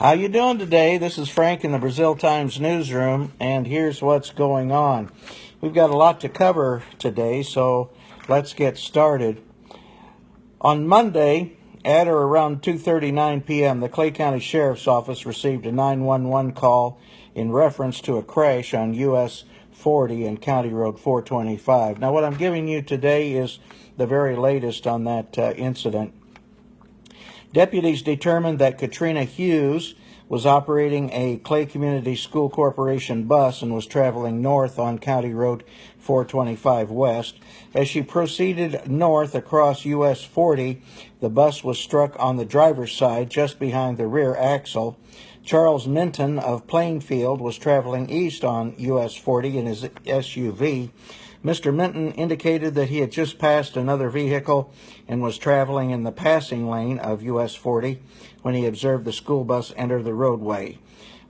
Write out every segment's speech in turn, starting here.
How you doing today? This is Frank in the Brazil Times newsroom, and here's what's going on. We've got a lot to cover today, so let's get started. On Monday, at or around 2:39 p.m., the Clay County Sheriff's Office received a 911 call in reference to a crash on US 40 and County Road 425. Now, what I'm giving you today is the very latest on that incident. Deputies determined that Katrina Hughes was operating a Clay Community School Corporation bus and was traveling north on County Road 425 West. As she proceeded north across US 40, the bus was struck on the driver's side just behind the rear axle. Charles Minton of Plainfield was traveling east on US 40 in his SUV. Mr. Minton indicated that he had just passed another vehicle and was traveling in the passing lane of US 40 when he observed the school bus enter the roadway.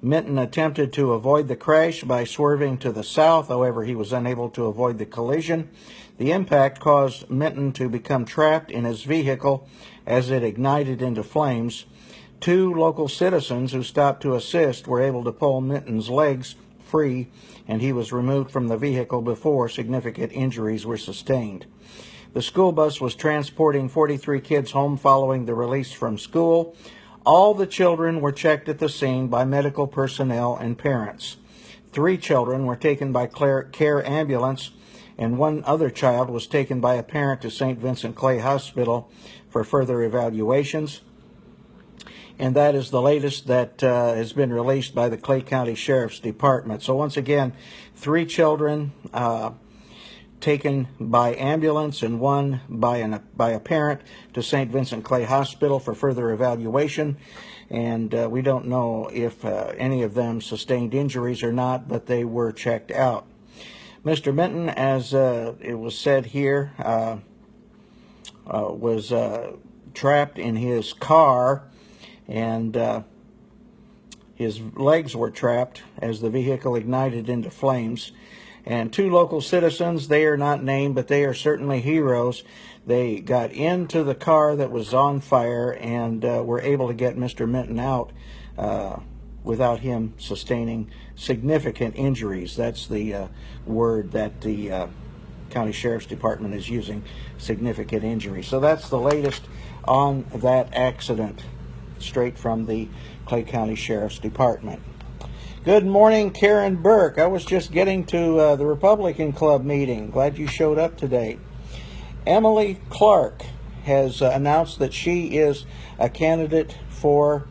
Minton attempted to avoid the crash by swerving to the south, however, he was unable to avoid the collision. The impact caused Minton to become trapped in his vehicle as it ignited into flames. Two local citizens who stopped to assist were able to pull Minton's legs free, and he was removed from the vehicle before significant injuries were sustained. The school bus was transporting 43 kids home following the release from school. All the children were checked at the scene by medical personnel and parents. 3 children were taken by care ambulance, and 1 other child was taken by a parent to St. Vincent Clay Hospital for further evaluations. And that is the latest that has been released by the Clay County Sheriff's Department. So once again, 3 children taken by ambulance and 1 by a parent to St. Vincent Clay Hospital for further evaluation. And we don't know if any of them sustained injuries or not, but they were checked out. Mr. Minton, as it was said here, was trapped in his car, and his legs were trapped as the vehicle ignited into flames. And 2 local citizens, they are not named, but they are certainly heroes. They got into the car that was on fire and were able to get Mr. Minton out without him sustaining significant injuries. That's the word that the County Sheriff's Department is using, significant injuries. So that's the latest on that accident, straight from the Clay County Sheriff's Department. Good morning, Karen Burke. I was just getting to the Republican Club meeting. Glad you showed up today. Emily Clark has announced that she is a candidate for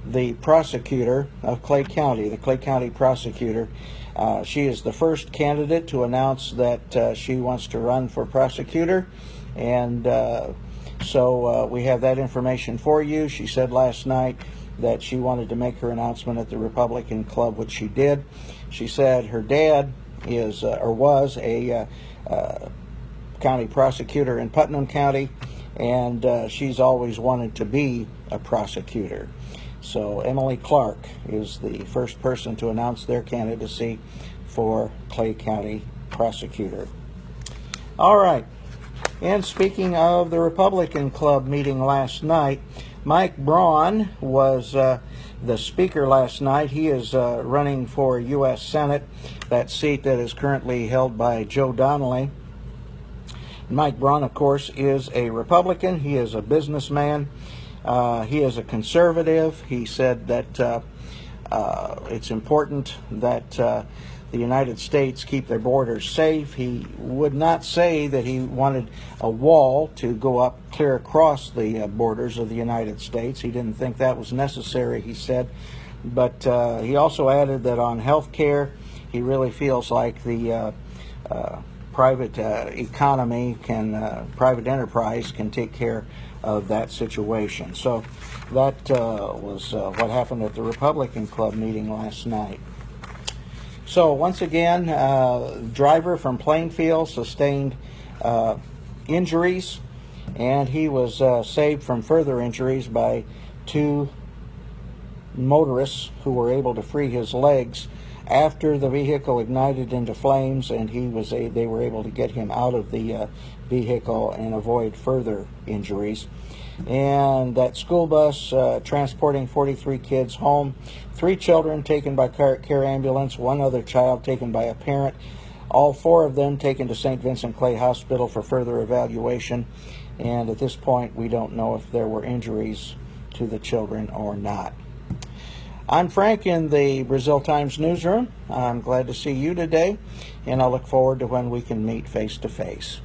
the prosecutor of Clay County, the Clay County prosecutor. She is the first candidate to announce that she wants to run for prosecutor, and so we have that information for you. She said last night that she wanted to make her announcement at the Republican Club, which she did. She said her dad is or was a county prosecutor in Putnam County, and she's always wanted to be a prosecutor. So Emily Clark is the first person to announce their candidacy for Clay County prosecutor. All right. And speaking of the Republican Club meeting last night, Mike Braun was the speaker last night. He is running for U.S. Senate, that seat that is currently held by Joe Donnelly. Mike Braun, of course, is a Republican. He is a businessman. He is a conservative. He said that it's important that the United States keep their borders safe. He would not say that he wanted a wall to go up clear across the borders of the United States. He didn't think that was necessary, he said. But he also added that on health care, he really feels like the private economy private enterprise can take care of that situation. So that was what happened at the Republican Club meeting last night. So once again, driver from Plainfield sustained injuries, and he was saved from further injuries by 2 motorists who were able to free his legs after the vehicle ignited into flames, and they were able to get him out of the vehicle and avoid further injuries. and that school bus transporting 43 kids home. 3 children taken by care ambulance, 1 other child taken by a parent. All 4 of them taken to St. Vincent Clay Hospital for further evaluation. And at this point, we don't know if there were injuries to the children or not. I'm Frank in the Brazil Times newsroom. I'm glad to see you today, and I look forward to when we can meet face to face.